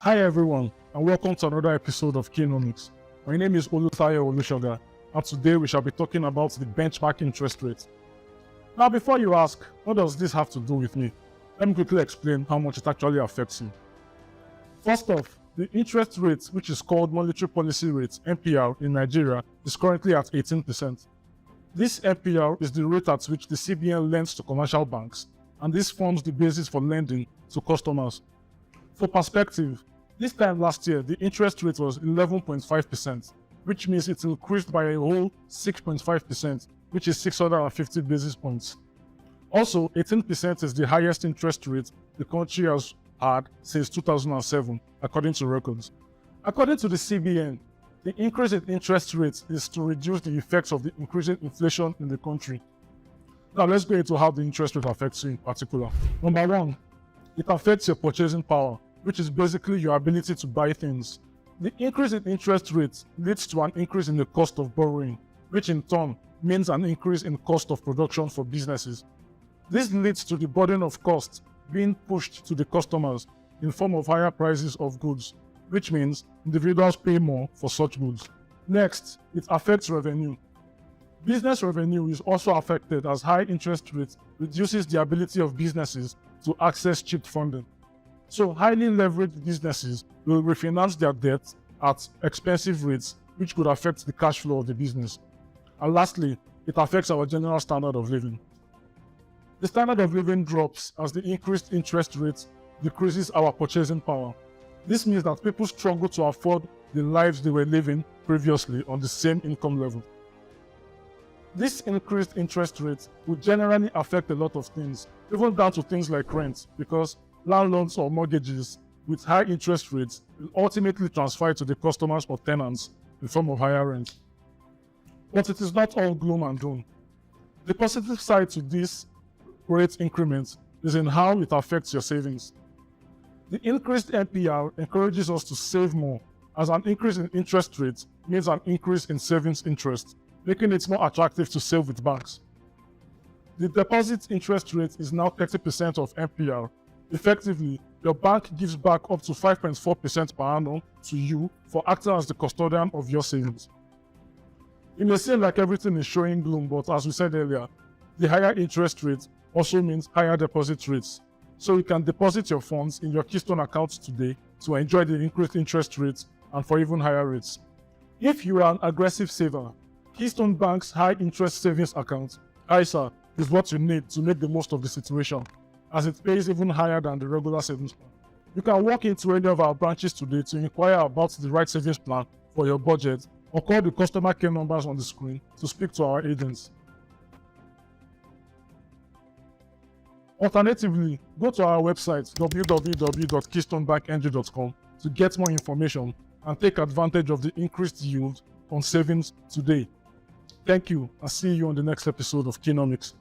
Hi everyone, and welcome to another episode of Nomics. My name is Olutayo Olushoga, and today we shall be talking about the benchmark interest rate. Now before you ask, what does this have to do with me? Let me quickly explain how much it actually affects you. First off, the interest rate, which is called monetary policy rate (MPR) in Nigeria, is currently at 18%. This MPR is the rate at which the CBN lends to commercial banks, and this forms the basis for lending to customers. For perspective, this time last year, the interest rate was 11.5%, which means it increased by a whole 6.5%, which is 650 basis points. Also, 18% is the highest interest rate the country has had since 2007, according to records. According to the CBN, the increase in interest rates is to reduce the effects of the increasing inflation in the country. Now let's go into how the interest rate affects you in particular. Number one, it affects your purchasing power, which is basically your ability to buy things. The increase in interest rates leads to an increase in the cost of borrowing, which in turn means an increase in cost of production for businesses. This leads to the burden of cost being pushed to the customers in form of higher prices of goods, which means individuals pay more for such goods. Next, it affects revenue. Business revenue is also affected as high interest rates reduces the ability of businesses to access cheap funding. So highly leveraged businesses will refinance their debt at expensive rates, which could affect the cash flow of the business. And lastly, it affects our general standard of living. The standard of living drops as the increased interest rates decreases our purchasing power. This means that people struggle to afford the lives they were living previously on the same income level. This increased interest rate will generally affect a lot of things, even down to things like rent, because landlords or mortgages with high interest rates will ultimately transfer to the customers or tenants in form of higher rent. But it is not all gloom and doom. The positive side to this rate increment is in how it affects your savings. The increased MPR encourages us to save more, as an increase in interest rates means an increase in savings interest, making it more attractive to save with banks. The deposit interest rate is now 30% of MPR. Effectively, your bank gives back up to 5.4% per annum to you for acting as the custodian of your savings. It may seem like everything is showing gloom, but as we said earlier, the higher interest rate also means higher deposit rates. So you can deposit your funds in your Keystone account today to enjoy the increased interest rates and for even higher rates. If you are an aggressive saver, Keystone Bank's high interest savings account, ISA, is what you need to make the most of the situation, as it pays even higher than the regular savings plan. You can walk into any of our branches today to inquire about the right savings plan for your budget, or call the customer care numbers on the screen to speak to our agents. Alternatively, go to our website www.keystonebankng.com to get more information and take advantage of the increased yield on savings today. Thank you, and see you on the next episode of Nomics.